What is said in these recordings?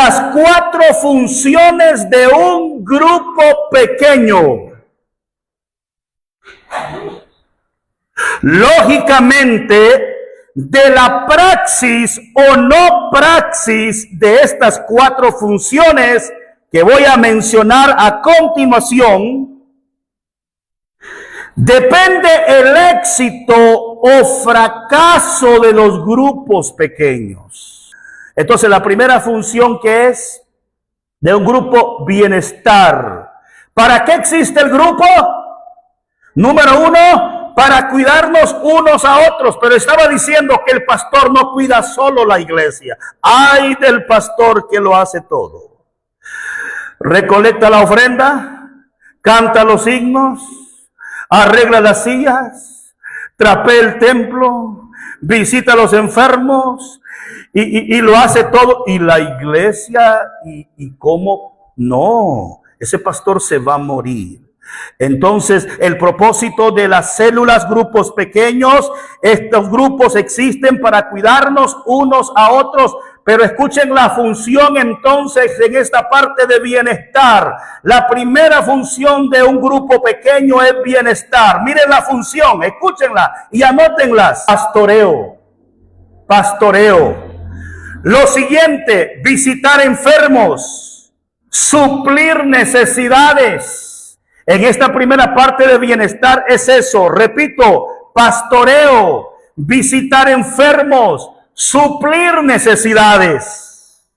Las 4 funciones de un grupo pequeño. Lógicamente, de la praxis o no praxis de estas 4 funciones que voy a mencionar a continuación, depende el éxito o fracaso de los grupos pequeños. Entonces, la primera función que es de un grupo, bienestar. ¿Para qué existe el grupo? Número 1, para cuidarnos unos a otros. Pero estaba diciendo que el pastor no cuida solo la iglesia. Ay del pastor que lo hace todo. Recolecta la ofrenda, canta los himnos, arregla las sillas, trapea el templo, visita a los enfermos y lo hace todo. Y la iglesia, ¿y cómo? No, ese pastor se va a morir. Entonces, el propósito de las células, grupos pequeños, estos grupos existen para cuidarnos unos a otros. Pero escuchen la función entonces en esta parte de bienestar. La primera función de un grupo pequeño es bienestar. Miren la función, escúchenla y anótenlas. Pastoreo. Lo siguiente, visitar enfermos, suplir necesidades. En esta primera parte de bienestar es eso, repito, pastoreo, visitar enfermos, suplir necesidades.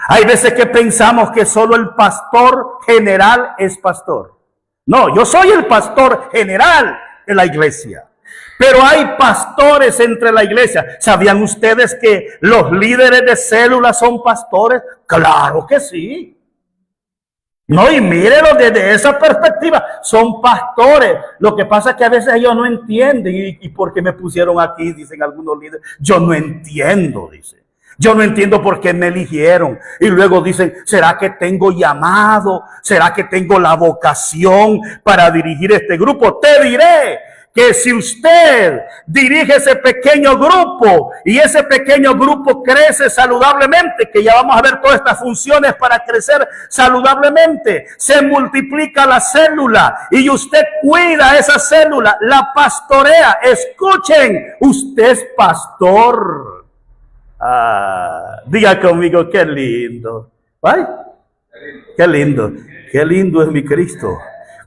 Hay veces que pensamos que solo el pastor general es pastor. No, yo soy el pastor general de la iglesia. Pero hay pastores entre la iglesia. ¿Sabían ustedes que los líderes de células son pastores? Claro que sí. No, y mírenlo desde esa perspectiva. Son pastores. Lo que pasa es que a veces ellos no entienden. ¿Y por qué me pusieron aquí? Dicen algunos líderes. Yo no entiendo, dice. Yo no entiendo por qué me eligieron. Y luego dicen, ¿será que tengo llamado? ¿Será que tengo la vocación para dirigir este grupo? Te diré que si usted dirige ese pequeño grupo y ese pequeño grupo crece saludablemente, que ya vamos a ver todas estas funciones para crecer saludablemente, se multiplica la célula y usted cuida esa célula, la pastorea. Escuchen, usted es pastor. Diga conmigo, qué lindo. ¿Ay? Qué lindo es mi Cristo.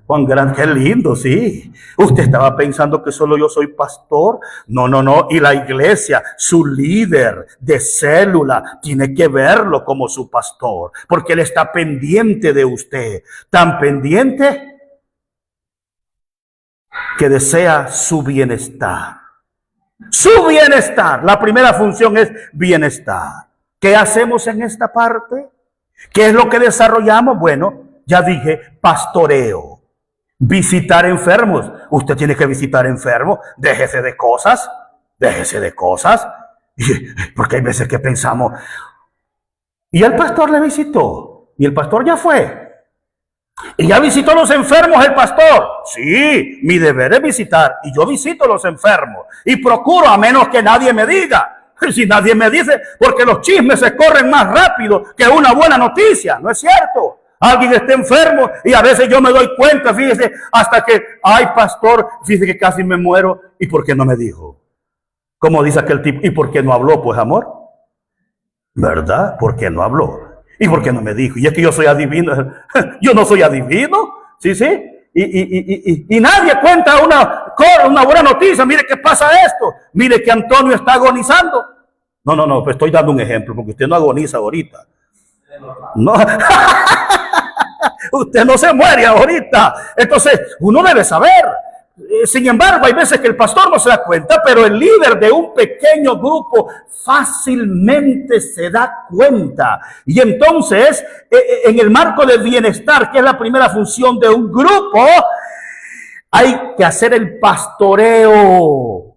Juan Grande, qué lindo, sí. Usted estaba pensando que solo yo soy pastor. No. Y la iglesia, su líder de célula, tiene que verlo como su pastor, porque él está pendiente de usted. Tan pendiente que desea su bienestar. Su bienestar. La primera función es bienestar. ¿Qué hacemos en esta parte? ¿Qué es lo que desarrollamos? Bueno, ya dije, pastoreo. Visitar enfermos. Usted tiene que visitar enfermos. Déjese de cosas. Porque hay veces que pensamos, y el pastor le visitó, y el pastor ya fue, y ya visitó a los enfermos el pastor. Sí, mi deber es visitar, y yo visito a los enfermos, y procuro, a menos que nadie me diga. Si nadie me dice, porque los chismes se corren más rápido que una buena noticia. ¿No es cierto? Alguien está enfermo y a veces yo me doy cuenta, fíjese, hasta que, ay pastor, fíjese que casi me muero. ¿Y por qué no me dijo? Como dice aquel tipo, ¿y por qué no habló? Pues amor, ¿verdad? ¿Por qué no habló? ¿Y por qué no me dijo? Y es que yo soy adivino. Yo no soy adivino, ¿sí? Y nadie cuenta una buena noticia. Mire que pasa esto. Mire que Antonio está agonizando. No, pues estoy dando un ejemplo, porque usted no agoniza ahorita. No. Usted no se muere ahorita. Entonces, uno debe saber. Sin embargo, hay veces que el pastor no se da cuenta, pero el líder de un pequeño grupo fácilmente se da cuenta. Y entonces, en el marco del bienestar, que es la primera función de un grupo, hay que hacer el pastoreo.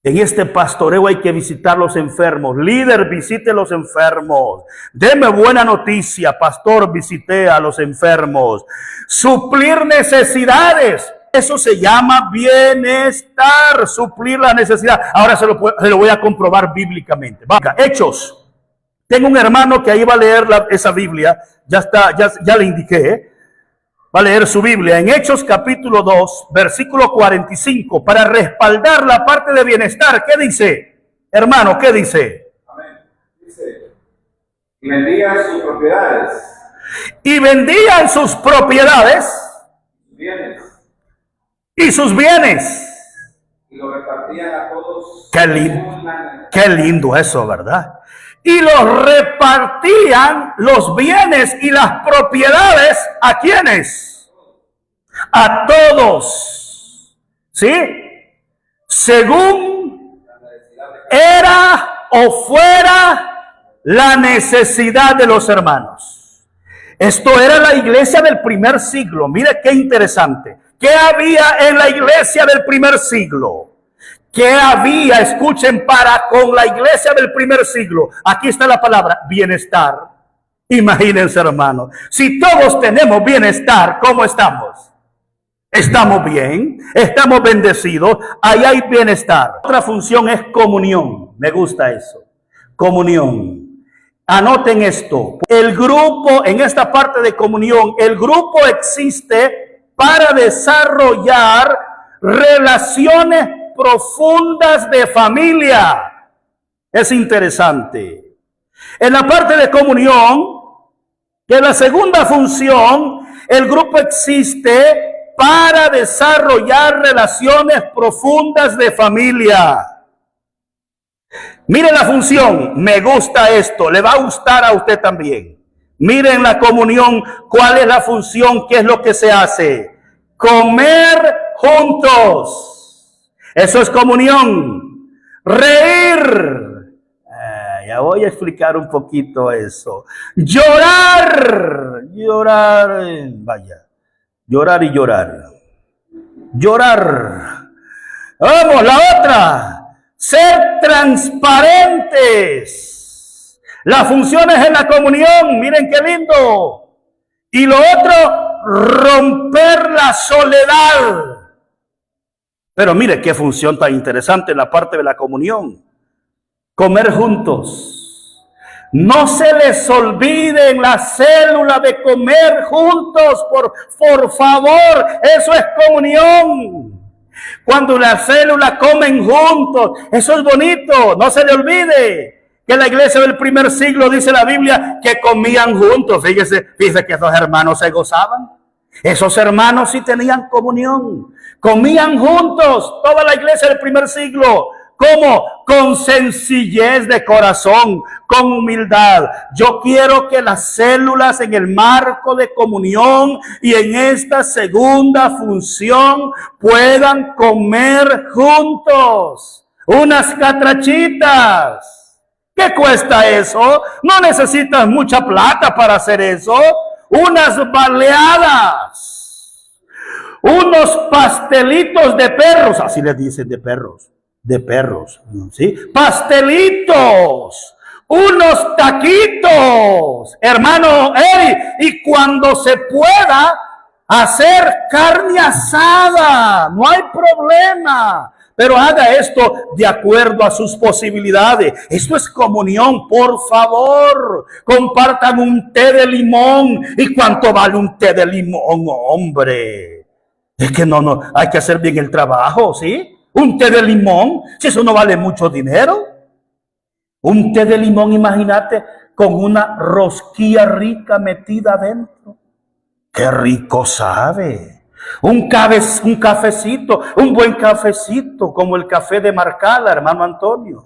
En este pastoreo hay que visitar los enfermos. Líder, visite los enfermos. Deme buena noticia, pastor, visité a los enfermos. Suplir necesidades. Eso se llama bienestar, suplir la necesidad. Ahora se lo voy a comprobar bíblicamente. Hechos Tengo un hermano que ahí va a leer esa Biblia, ya está, ya le indiqué, va a leer su Biblia en Hechos capítulo 2, versículo 45, para respaldar la parte de bienestar. ¿Qué dice? Hermano, ¿qué dice? Amén. Dice, y vendían sus propiedades. Y vendían sus propiedades Bienes. Y sus bienes. Y lo repartían a todos. Qué lindo eso, ¿verdad? Y los repartían los bienes y las propiedades, ¿a quiénes? A todos. ¿Sí? Según era o fuera la necesidad de los hermanos. Esto era la iglesia del primer siglo. Mire qué interesante. ¿Qué había en la iglesia del primer siglo? ¿Qué había? Escuchen, para con la iglesia del primer siglo. Aquí está la palabra, bienestar. Imagínense, hermanos. Si todos tenemos bienestar, ¿cómo estamos? Estamos bien, estamos bendecidos, ahí hay bienestar. Otra función es comunión. Me gusta eso. Comunión. Anoten esto. El grupo, en esta parte de comunión, el grupo existe para desarrollar relaciones profundas de familia. Es interesante. En la parte de comunión, que es la segunda función, el grupo existe para desarrollar relaciones profundas de familia. Miren la función, me gusta esto, le va a gustar a usted también. Miren la comunión, cuál es la función, qué es lo que se hace. Comer juntos. Eso es comunión. Reír. Ya voy a explicar un poquito eso. Llorar. Vaya. Llorar y llorar. Llorar. Vamos, la otra. Ser transparentes. Las funciones en la comunión, miren qué lindo. Y lo otro, romper la soledad. Pero mire qué función tan interesante en la parte de la comunión. Comer juntos. No se les olvide en la célula de comer juntos, por favor, eso es comunión. Cuando las células comen juntos, eso es bonito, no se le olvide que la iglesia del primer siglo dice la Biblia que comían juntos. Fíjese que esos hermanos se gozaban. Esos hermanos sí tenían comunión, comían juntos, toda la iglesia del primer siglo. ¿Cómo? Con sencillez de corazón, con humildad. Yo quiero que las células en el marco de comunión y en esta segunda función puedan comer juntos. Unas catrachitas. ¿Qué cuesta eso? No necesitas mucha plata para hacer eso. Unas baleadas. Unos pastelitos de perros. Así les dicen, de perros. De perros, ¿sí? Pastelitos, unos taquitos, hermano, y cuando se pueda hacer carne asada, no hay problema, pero haga esto de acuerdo a sus posibilidades. Esto es comunión, por favor. Compartan un té de limón. ¿Y cuánto vale un té de limón, hombre? Es que no, hay que hacer bien el trabajo, ¿sí? Un té de limón, si eso no vale mucho dinero. Un té de limón, imagínate, con una rosquilla rica metida adentro. ¡Qué rico sabe! Un cafecito, un buen cafecito, como el café de Marcala, hermano Antonio.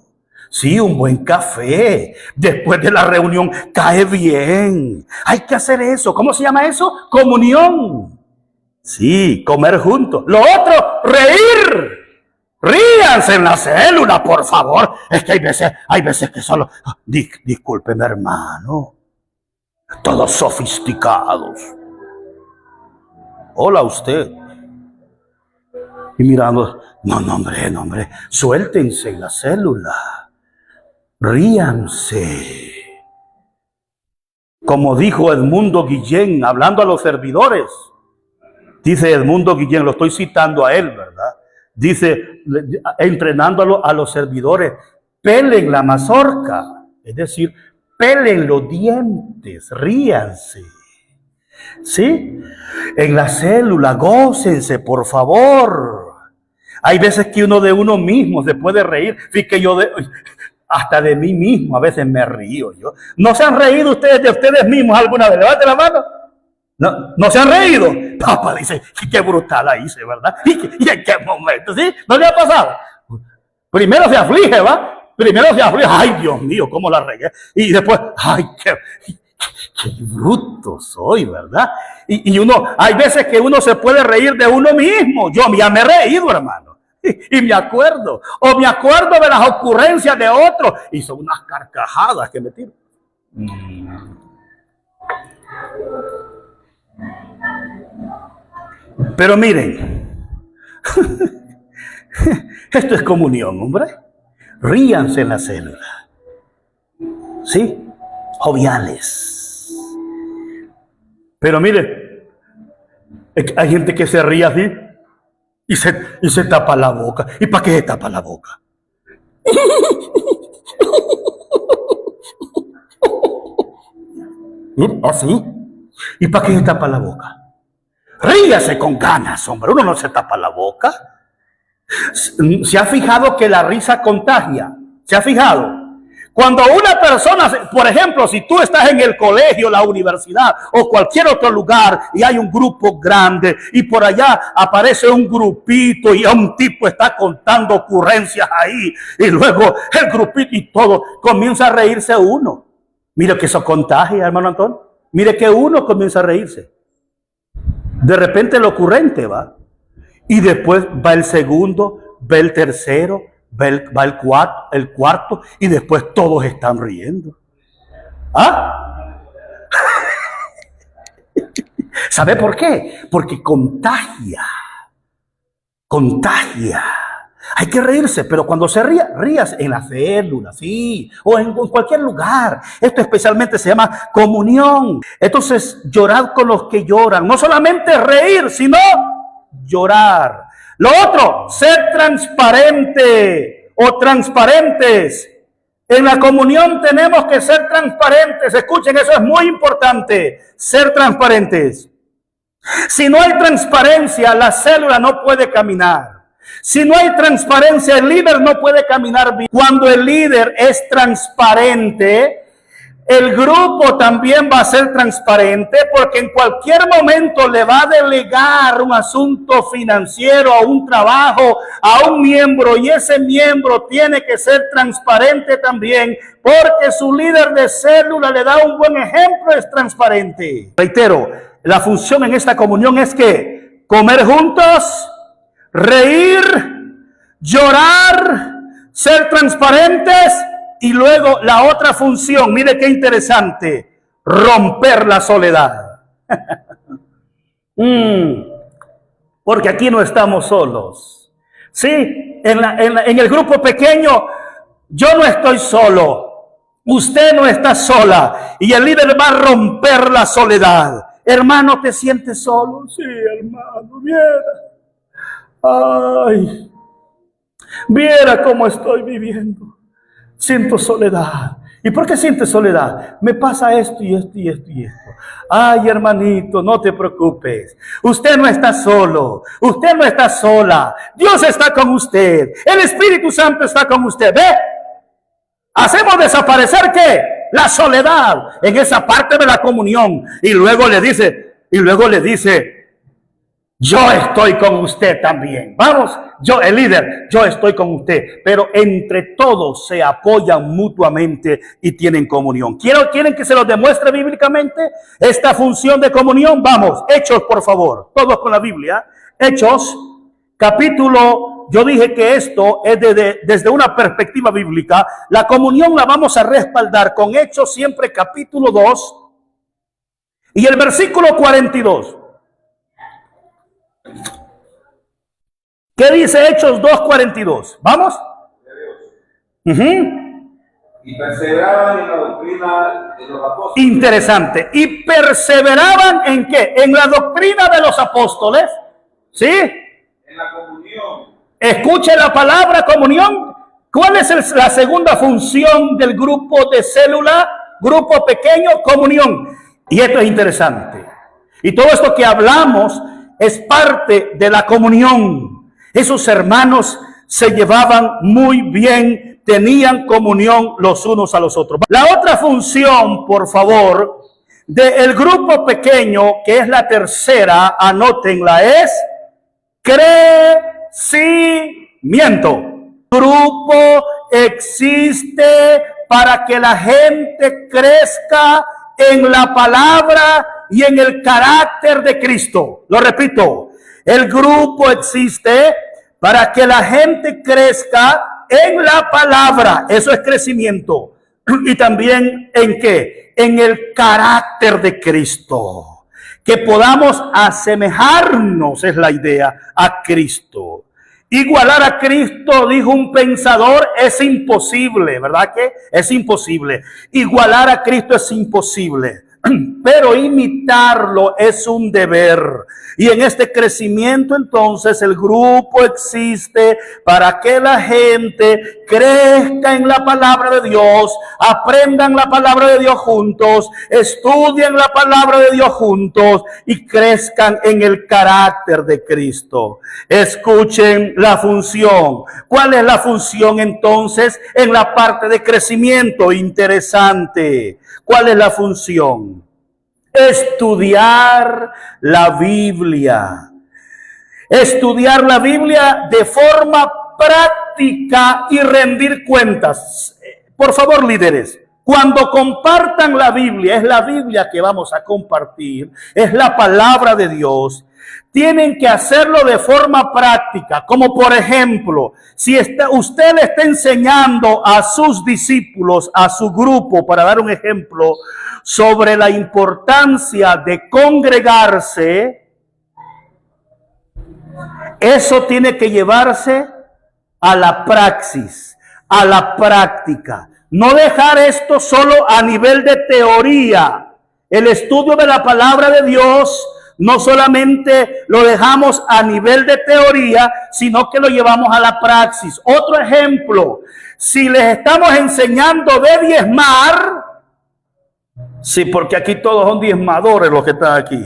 Sí, un buen café. Después de la reunión, cae bien. Hay que hacer eso. ¿Cómo se llama eso? Comunión. Sí, comer juntos. Lo otro, reír. Ríanse en la célula, por favor. Es que hay veces que solo... Discúlpeme, hermano. Todos sofisticados. Hola, usted. Y mirando, no, hombre. Suéltense en la célula. Ríanse. Como dijo Edmundo Guillén, hablando a los servidores. Dice Edmundo Guillén, lo estoy citando a él, ¿verdad? Dice, entrenando a los servidores, pelen la mazorca. Es decir, pelen los dientes, ríanse. ¿Sí? En la célula, gócense, por favor. Hay veces que uno de uno mismo se puede reír. Fíjate, hasta de mí mismo a veces me río yo. ¿No se han reído ustedes de ustedes mismos alguna vez? Levante la mano. No se han reído. Papá dice, qué brutal la hice, ¿verdad? ¿Y en qué momento? ¿Sí? ¿No le ha pasado? Primero se aflige, ¿va? Primero se aflige. Ay, Dios mío, cómo la regué. Y después, ay, qué bruto soy, ¿verdad? Y uno, hay veces que uno se puede reír de uno mismo. Yo ya me he reído, hermano. Y me acuerdo. O me acuerdo de las ocurrencias de otros. Y son unas carcajadas que me tiro. Pero miren, esto es comunión, hombre. Ríanse en la célula. ¿Sí? Joviales. Pero mire, hay gente que se ríe así y se tapa la boca. ¿Y para qué se tapa la boca? ¿Así? ¿Y para qué se tapa la boca? Ríase con ganas, hombre. Uno no se tapa la boca. ¿Se ha fijado que la risa contagia? ¿Se ha fijado? Cuando una persona, por ejemplo, si tú estás en el colegio, la universidad o cualquier otro lugar y hay un grupo grande y por allá aparece un grupito y un tipo está contando ocurrencias ahí y luego el grupito y todo comienza a reírse uno. Mire que eso contagia, hermano Antón. Mire que uno comienza a reírse. De repente lo ocurrente va. Y después va el segundo, va el tercero, va el cuarto, y después todos están riendo. ¿Ah? ¿Sabe por qué? Porque contagia. Contagia. Hay que reírse, pero cuando se ría, rías en la célula, sí, o en cualquier lugar. Esto especialmente se llama comunión. Entonces, llorad con los que lloran. No solamente reír, sino llorar. Lo otro, ser transparente o transparentes. En la comunión tenemos que ser transparentes. Escuchen, eso es muy importante, ser transparentes. Si no hay transparencia, la célula no puede caminar. Si no hay transparencia, el líder no puede caminar bien. Cuando el líder es transparente, el grupo también va a ser transparente, porque en cualquier momento le va a delegar un asunto financiero o un trabajo a un miembro, y ese miembro tiene que ser transparente también, porque su líder de célula le da un buen ejemplo, es transparente. Reitero, la función en esta comunión es que comer juntos, reír, llorar, ser transparentes. Y luego la otra función, mire qué interesante, romper la soledad. Porque aquí no estamos solos. Sí, en el grupo pequeño, yo no estoy solo. Usted no está sola. Y el líder va a romper la soledad. Hermano, ¿te sientes solo? Sí, hermano, viera. Ay, viera cómo estoy viviendo. Siento soledad. ¿Y por qué sientes soledad? Me pasa esto y esto y esto y esto. Ay, hermanito, no te preocupes. Usted no está solo. Usted no está sola. Dios está con usted. El Espíritu Santo está con usted. ¿Ve? Hacemos desaparecer ¿qué? La soledad en esa parte de la comunión. Y luego le dice, yo estoy con usted también. Vamos, yo, el líder, yo estoy con usted. Pero entre todos se apoyan mutuamente y tienen comunión. ¿Quieren que se los demuestre bíblicamente esta función de comunión? Vamos, Hechos, por favor. Todos con la Biblia. Hechos, capítulo, yo dije que esto es desde una perspectiva bíblica. La comunión la vamos a respaldar con Hechos siempre capítulo 2 y el versículo 42. ¿Qué dice Hechos 2:42? ¿Vamos? Y perseveraban en la doctrina de los apóstoles. Interesante. ¿Y perseveraban en qué? En la doctrina de los apóstoles. ¿Sí? En la comunión. Escuche la palabra comunión. ¿Cuál es la segunda función del grupo de célula? grupo pequeño, comunión. Y esto es interesante. Y todo esto que hablamos es parte de la comunión. Esos hermanos se llevaban muy bien, tenían comunión los unos a los otros. La otra función, por favor, del grupo pequeño, que es la tercera, anótenla, es crecimiento. Grupo existe para que la gente crezca en la palabra y en el carácter de Cristo. Lo repito, el grupo existe para que la gente crezca en la palabra. Eso es crecimiento. Y también ¿en qué? En el carácter de Cristo. Que podamos asemejarnos, es la idea, a Cristo. Igualar a Cristo, dijo un pensador, es imposible, ¿verdad que? Es imposible. Igualar a Cristo es imposible, pero imitarlo es un deber. Y en este crecimiento, entonces, el grupo existe para que la gente crezca en la palabra de Dios, aprendan la palabra de Dios juntos, estudien la palabra de Dios juntos y crezcan en el carácter de Cristo. Escuchen la función. ¿Cuál es la función entonces en la parte de crecimiento? Interesante. ¿Cuál es la función? Estudiar la Biblia. Estudiar la Biblia de forma práctica y rendir cuentas. Por favor, líderes, cuando compartan la Biblia, es la Biblia que vamos a compartir, es la palabra de Dios. Tienen que hacerlo de forma práctica, como por ejemplo, si usted le está enseñando a sus discípulos, a su grupo, para dar un ejemplo, sobre la importancia de congregarse, eso tiene que llevarse a la praxis, a la práctica. No dejar esto solo a nivel de teoría. El estudio de la palabra de Dios no solamente lo dejamos a nivel de teoría, sino que lo llevamos a la praxis. Otro ejemplo, si les estamos enseñando de diezmar, sí, porque aquí todos son diezmadores los que están aquí,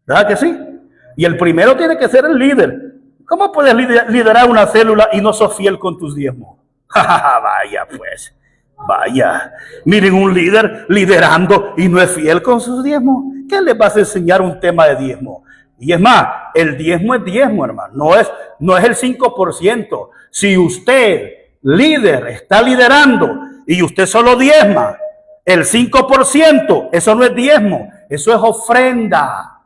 ¿verdad que sí? Y el primero tiene que ser el líder. ¿Cómo puedes liderar una célula y no sos fiel con tus diezmos? Vaya pues, vaya. Miren, un líder liderando y no es fiel con sus diezmos. ¿Qué les vas a enseñar un tema de diezmo? Y es más, el diezmo es diezmo, hermano. No es el 5%. Si usted, líder, está liderando y usted solo diezma el 5%, eso no es diezmo, eso es ofrenda.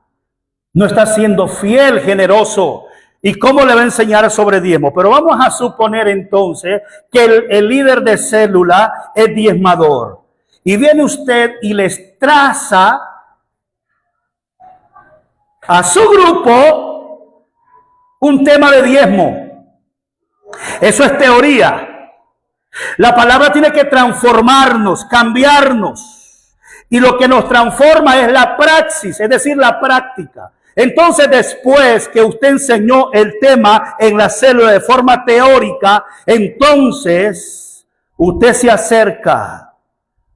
No está siendo fiel, generoso. ¿Y cómo le va a enseñar sobre diezmo? Pero vamos a suponer entonces que el líder de célula es diezmador. Y viene usted y les traza a su grupo un tema de diezmo. Eso es teoría. La palabra tiene que transformarnos, cambiarnos. Y lo que nos transforma es la praxis, es decir, la práctica. Entonces, después que usted enseñó el tema en la célula de forma teórica, entonces usted se acerca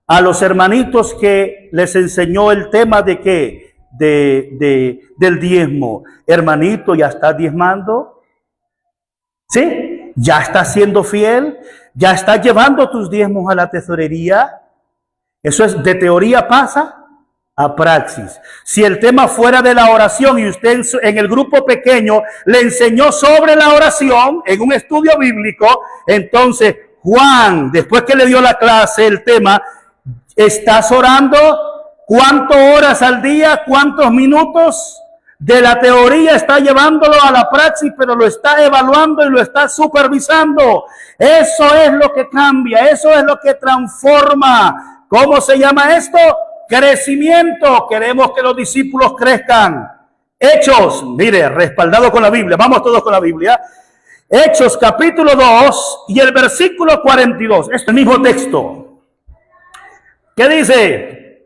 a los hermanitos que les enseñó el tema de qué, del diezmo. Hermanito, ¿ya estás diezmando? ¿Sí? ¿Ya estás siendo fiel? ¿Ya estás llevando tus diezmos a la tesorería? Eso es, de teoría pasa a praxis. Si el tema fuera de la oración y usted en el grupo pequeño le enseñó sobre la oración en un estudio bíblico, entonces Juan, después que le dio la clase, el tema, ¿estás orando? ¿Cuántas horas al día? ¿Cuántos minutos? De la teoría está llevándolo a la praxis, pero lo está evaluando y lo está supervisando. Eso es lo que cambia, eso es lo que transforma. ¿Cómo se llama esto? Crecimiento. Queremos que los discípulos crezcan. Hechos, mire, respaldado con la Biblia. Vamos todos con la Biblia. Hechos capítulo 2 y el versículo 42. Es el mismo texto. ¿Qué dice?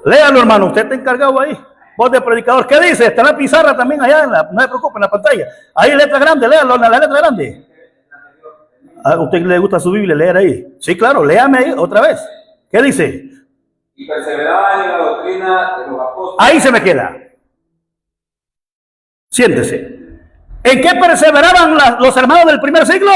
Léalo, hermano. Usted está encargado ahí. Voz de predicador. ¿Qué dice? Está en la pizarra también allá. No se preocupe, en la pantalla. Ahí letra grande. Léalo, la letra grande. ¿A usted le gusta su Biblia leer ahí? Sí, claro. Léame ahí otra vez. ¿Qué dice? Y perseveraban en la doctrina de los apóstoles. Ahí se me queda. Siéntese. ¿En qué perseveraban los hermanos del primer siglo?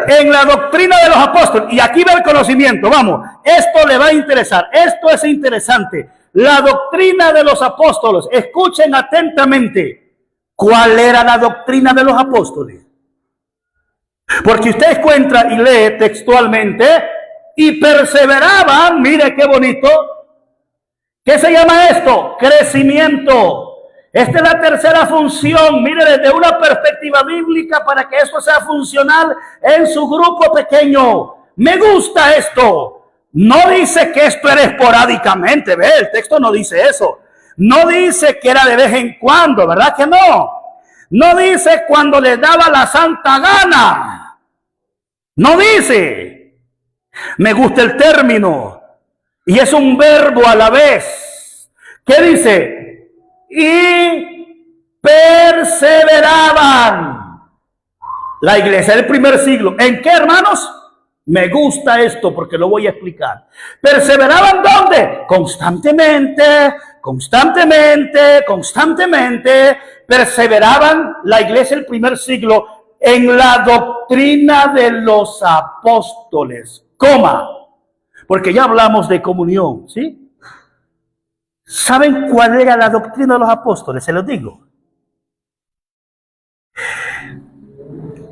En la doctrina de los apóstoles. Y aquí va el conocimiento. Vamos, esto le va a interesar. Esto es interesante. La doctrina de los apóstoles. Escuchen atentamente. ¿Cuál era la doctrina de los apóstoles? Porque usted encuentra y lee textualmente. Y perseveraban. Mire qué bonito. ¿Qué se llama esto? Crecimiento. Esta es la tercera función. Mire, desde una perspectiva bíblica, para que esto sea funcional en su grupo pequeño. Me gusta esto. No dice que esto era esporádicamente. Ve, el texto no dice eso. No dice que era de vez en cuando, ¿verdad que no? No dice cuando le daba la santa gana. No dice. Me gusta el término. Y es un verbo a la vez. ¿Qué dice? Y perseveraban. La iglesia del primer siglo. ¿En qué, hermanos? Me gusta esto porque lo voy a explicar. ¿Perseveraban dónde? Constantemente, constantemente, constantemente. Perseveraban la iglesia del primer siglo en la doctrina de los apóstoles. Coma. Porque ya hablamos de comunión, ¿sí? ¿Saben cuál era la doctrina de los apóstoles? Se los digo.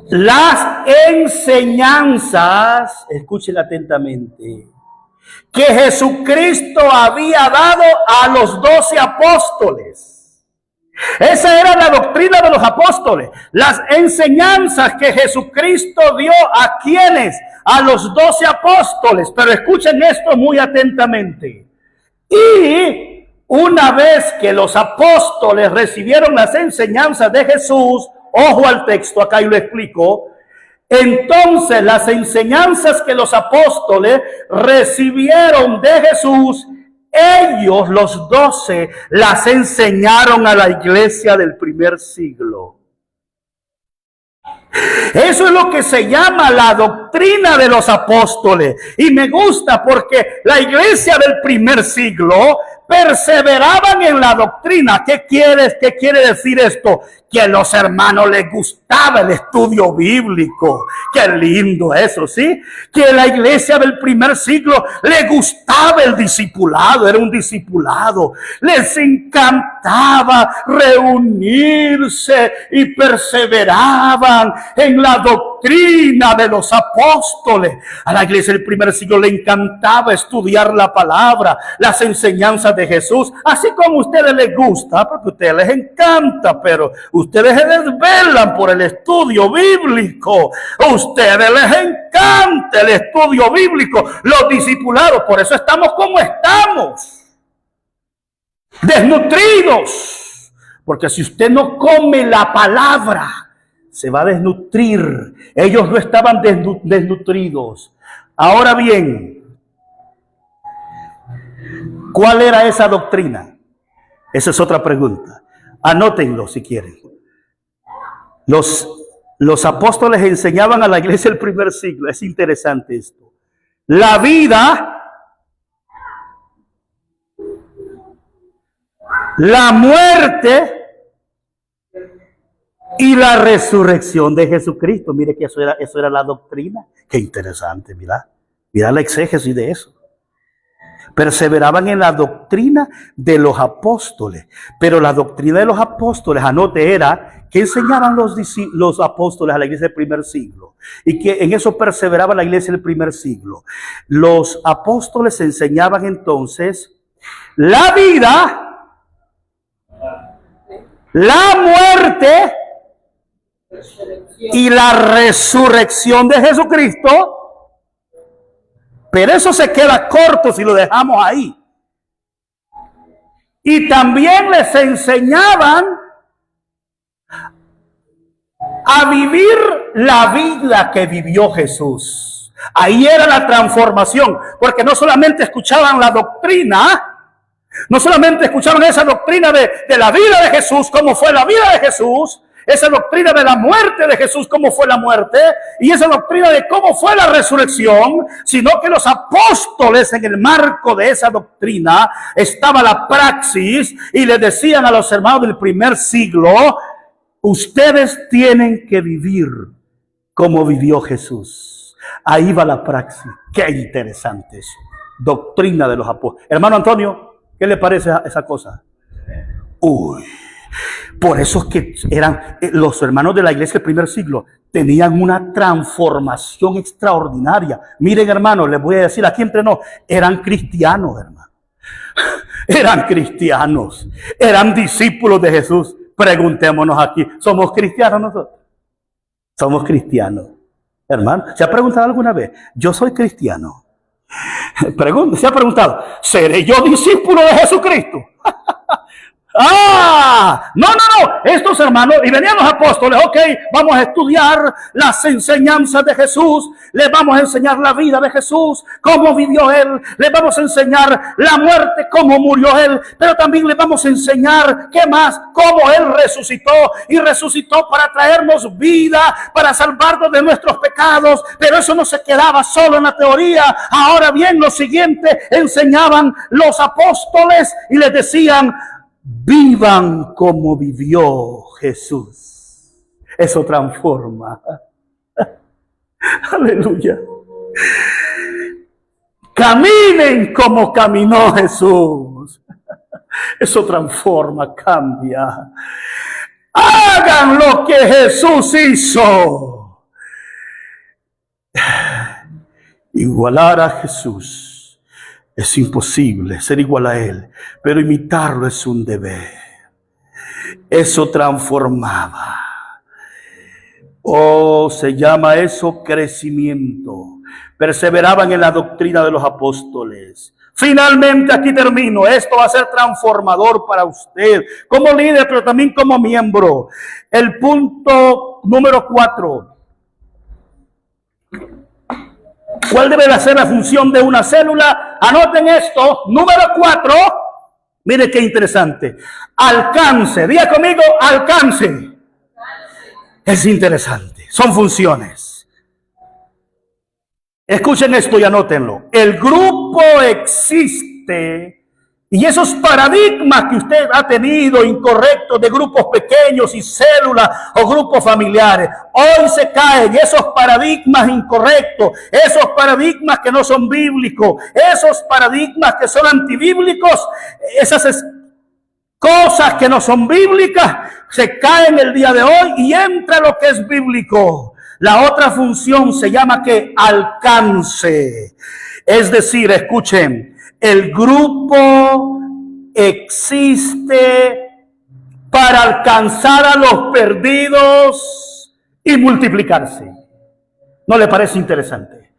Las enseñanzas, escuchen atentamente, que Jesucristo había dado a los 12 apóstoles. Esa era la doctrina de los apóstoles. Las enseñanzas que Jesucristo dio a quienes, a los 12 apóstoles. Pero escuchen esto muy atentamente. Y una vez que los apóstoles recibieron las enseñanzas de Jesús, ojo al texto, acá yo lo explico. Entonces las enseñanzas que los apóstoles recibieron de Jesús, ellos, los 12, las enseñaron a la iglesia del primer siglo. Eso es lo que se llama la doctrina de los apóstoles. Y me gusta porque la iglesia del primer siglo perseveraban en la doctrina. ¿Qué quiere decir esto? Que a los hermanos les gustaba el estudio bíblico. Qué lindo eso, ¿sí? Que a la iglesia del primer siglo le gustaba el discipulado, era un discipulado. Les encantaba reunirse y perseveraban en la doctrina de los apóstoles. A la iglesia del primer siglo le encantaba estudiar la palabra, las enseñanzas de Jesús, así como a ustedes les gusta, porque a ustedes les encanta, pero ustedes se desvelan por el estudio bíblico. A ustedes les encanta el estudio bíblico, los discipulados, por eso estamos como estamos, desnutridos, porque si usted no come la palabra, se va a desnutrir. Ellos no estaban desnutridos. Ahora bien, ¿cuál era esa doctrina? Esa es otra pregunta. Anótenlo si quieren. Los apóstoles enseñaban a la iglesia del primer siglo. Es interesante esto. La vida, la muerte y la resurrección de Jesucristo. Mire que eso era la doctrina. Qué interesante, mira la exégesis de eso. Perseveraban en la doctrina de los apóstoles. Pero la doctrina de los apóstoles, anote, era que enseñaban los apóstoles a la iglesia del primer siglo. Y que en eso perseveraba la iglesia del primer siglo. Los apóstoles enseñaban entonces la vida, la muerte y la resurrección de Jesucristo. Pero eso se queda corto si lo dejamos ahí. Y también les enseñaban a vivir la vida que vivió Jesús. Ahí era la transformación, porque no solamente escuchaban la doctrina, no solamente escuchaban esa doctrina de la vida de Jesús, cómo fue la vida de Jesús, esa doctrina de la muerte de Jesús, cómo fue la muerte, y esa doctrina de cómo fue la resurrección, sino que los apóstoles, en el marco de esa doctrina estaba la praxis, y le decían a los hermanos del primer siglo: ustedes tienen que vivir como vivió Jesús. Ahí va la praxis. Qué interesante eso. Doctrina de los apóstoles. Hermano Antonio, ¿qué le parece esa cosa? Uy, por eso es que eran los hermanos de la iglesia del primer siglo, tenían una transformación extraordinaria. Miren, hermanos, les voy a decir aquí entre nos, eran cristianos, hermano. Eran cristianos, eran discípulos de Jesús. Preguntémonos aquí, ¿somos cristianos nosotros? Somos cristianos, hermano. ¿Se ha preguntado alguna vez? Yo soy cristiano. ¿Se ha preguntado, seré yo discípulo de Jesucristo? No, estos hermanos, y venían los apóstoles, ok, vamos a estudiar las enseñanzas de Jesús, les vamos a enseñar la vida de Jesús, cómo vivió Él, les vamos a enseñar la muerte, cómo murió Él, pero también les vamos a enseñar, ¿qué más? Cómo Él resucitó, y resucitó para traernos vida, para salvarnos de nuestros pecados, pero eso no se quedaba solo en la teoría. Ahora bien, lo siguiente enseñaban los apóstoles y les decían: vivan como vivió Jesús. Eso transforma. Aleluya. Caminen como caminó Jesús. Eso transforma, cambia. Hagan lo que Jesús hizo. Igualar a Jesús es imposible, ser igual a Él, pero imitarlo es un deber. Eso transformaba. Se llama eso crecimiento. Perseveraban en la doctrina de los apóstoles. Finalmente, aquí termino. Esto va a ser transformador para usted, como líder, pero también como miembro. El punto número 4. ¿Cuál debe ser la función de una célula? Anoten esto. Número 4. Mire qué interesante. Alcance. Diga conmigo, alcance. Es interesante. Son funciones. Escuchen esto y anótenlo. El grupo existe. Y esos paradigmas que usted ha tenido incorrectos de grupos pequeños y células o grupos familiares, hoy se caen esos paradigmas incorrectos, esos paradigmas que no son bíblicos, esos paradigmas que son antibíblicos, esas cosas que no son bíblicas, se caen el día de hoy y entra lo que es bíblico. La otra función se llama que alcance. Es decir, escuchen, el grupo existe para alcanzar a los perdidos y multiplicarse. ¿No le parece interesante?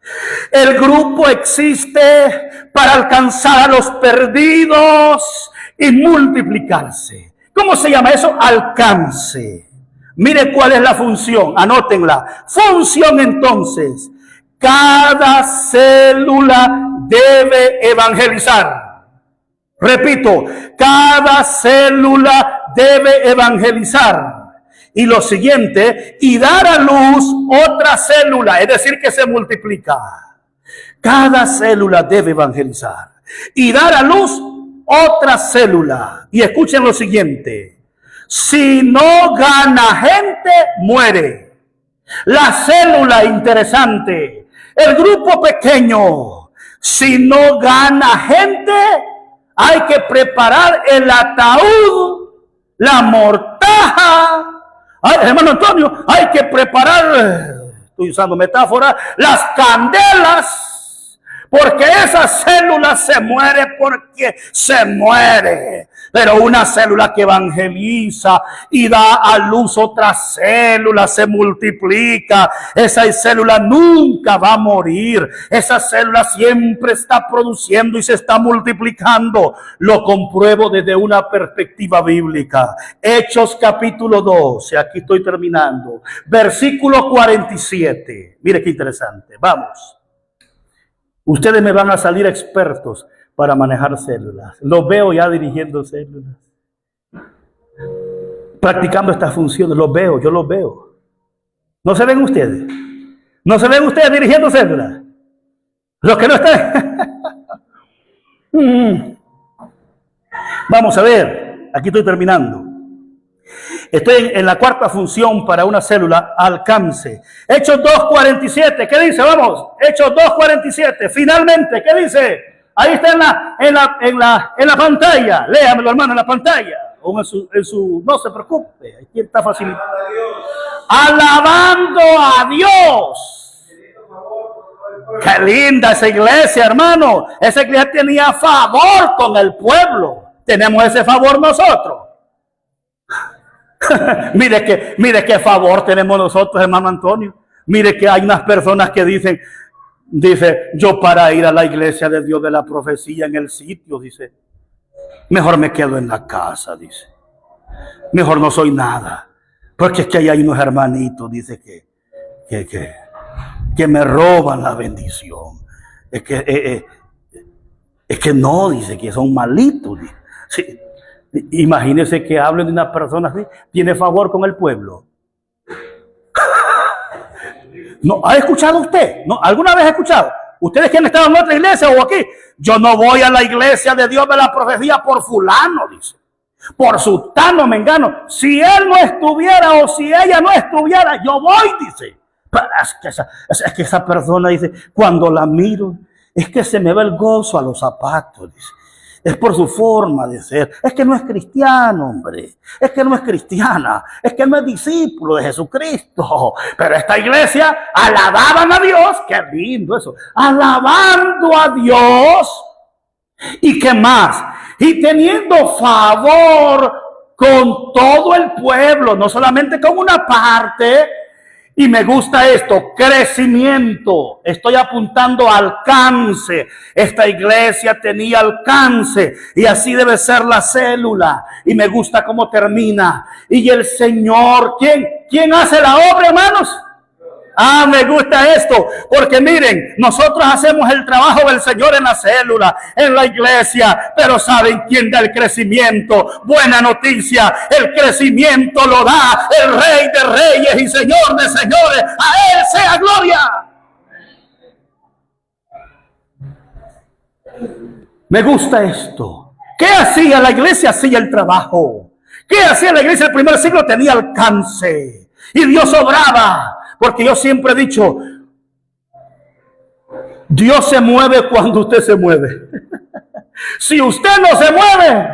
El grupo existe para alcanzar a los perdidos y multiplicarse. ¿Cómo se llama eso? Alcance. Mire cuál es la función, anótenla. Función entonces. Cada célula debe evangelizar. Repito, cada célula debe evangelizar. Y lo siguiente, y dar a luz otra célula, es decir, que se multiplica. Cada célula debe evangelizar y dar a luz otra célula. Y escuchen lo siguiente: si no gana gente, muere. La célula, interesante. El grupo pequeño, si no gana gente, hay que preparar el ataúd, la mortaja. Ay, hermano Antonio, hay que preparar, estoy usando metáfora, las candelas, porque esa célula se muere porque se muere. Pero una célula que evangeliza y da a luz otra célula, se multiplica. Esa célula nunca va a morir. Esa célula siempre está produciendo y se está multiplicando. Lo compruebo desde una perspectiva bíblica. Hechos capítulo 12, aquí estoy terminando. Versículo 47. Mire qué interesante. Vamos. Ustedes me van a salir expertos para manejar células. Los veo ya dirigiendo células. practicando estas funciones. Los veo, yo los veo. ¿No se ven ustedes? ¿No se ven ustedes dirigiendo células? Los que no están. Vamos a ver, aquí estoy terminando. Estoy en la cuarta función para una célula, alcance. Hechos 2:47, ¿qué dice? Vamos, Hechos 2:47, finalmente, ¿qué dice? Ahí está en la pantalla, léamelo hermano en la pantalla, o en su, no se preocupe, aquí está facilitado. Alabando a Dios. Qué linda esa iglesia, hermano. Esa iglesia tenía favor con el pueblo. Tenemos ese favor nosotros. mire qué favor tenemos nosotros, hermano Antonio. Mire que hay unas personas que dice, yo para ir a la iglesia de Dios de la profecía en el sitio, dice, mejor me quedo en la casa, dice. Mejor no soy nada. Porque es que ahí hay unos hermanitos, dice que me roban la bendición. Es que no, dice que son malitos. Dice. Sí. Imagínese que hablen de una persona así, tiene favor con el pueblo. ¿No ha escuchado usted? ¿No? ¿Alguna vez ha escuchado? Ustedes que han estado en otra iglesia o aquí, yo no voy a la iglesia de Dios de la profecía por fulano, dice. Por sultano, mengano. Si él no estuviera o si ella no estuviera, yo voy, dice. Pero es que esa persona dice, cuando la miro, es que se me va el gozo a los zapatos, dice. Es por su forma de ser. Es que no es cristiano, hombre. Es que no es cristiana. Es que no es discípulo de Jesucristo. Pero esta iglesia alababan a Dios. Qué lindo eso. Alabando a Dios. ¿Y qué más? Y teniendo favor con todo el pueblo. No solamente con una parte. Y me gusta esto, crecimiento. Estoy apuntando a alcance. Esta iglesia tenía alcance y así debe ser la célula. Y me gusta cómo termina. Y el Señor, ¿quién hace la obra, hermanos? Ah, me gusta esto, porque miren, nosotros hacemos el trabajo del Señor en la célula, en la iglesia, pero ¿saben quién da el crecimiento? Buena noticia, el crecimiento lo da el Rey de Reyes y Señor de Señores. A Él sea gloria. Me gusta esto. ¿Qué hacía la iglesia? Hacía el trabajo. ¿Qué hacía la iglesia del primer siglo? Tenía alcance y Dios obraba. Porque yo siempre he dicho, Dios se mueve cuando usted se mueve. Si usted no se mueve,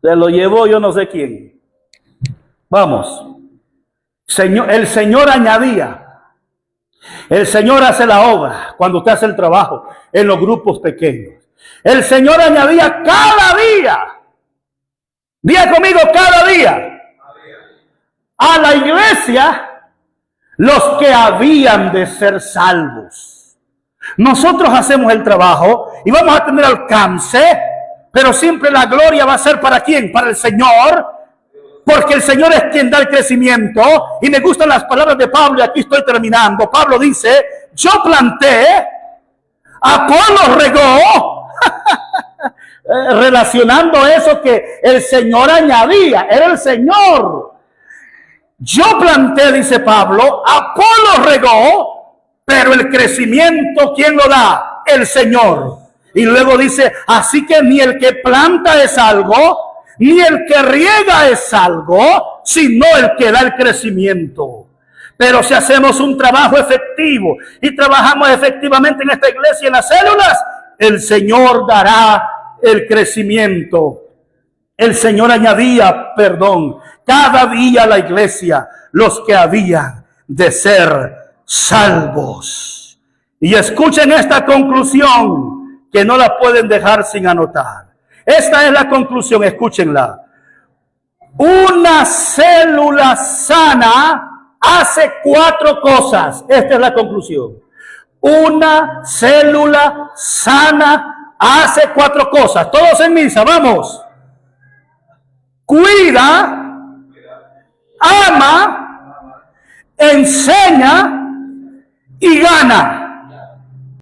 se lo llevó yo no sé quién. Vamos. El Señor añadía. El Señor hace la obra cuando usted hace el trabajo en los grupos pequeños. El Señor añadía cada día. Diga conmigo, cada día. A la iglesia los que habían de ser salvos. Nosotros hacemos el trabajo y vamos a tener alcance, pero siempre la gloria va a ser ¿para quién? Para el Señor, porque el Señor es quien da el crecimiento. Y me gustan las palabras de Pablo y aquí estoy terminando. Pablo dice, yo planté, Apolo regó, relacionando eso que el Señor añadía, era el Señor. Yo planté, dice Pablo, Apolo regó, pero el crecimiento, ¿quién lo da? El Señor. Y luego dice, así que ni el que planta es algo, ni el que riega es algo, sino el que da el crecimiento. Pero si hacemos un trabajo efectivo y trabajamos efectivamente en esta iglesia, en las células, el Señor dará el crecimiento. El Señor añadía, cada día a la iglesia los que habían de ser salvos. Y escuchen esta conclusión que no la pueden dejar sin anotar. Esta es la conclusión, escúchenla. Una célula sana hace 4 cosas. Esta es la conclusión. Una célula sana hace 4 cosas. Todos en misa, vamos. Cuida, ama, enseña y gana.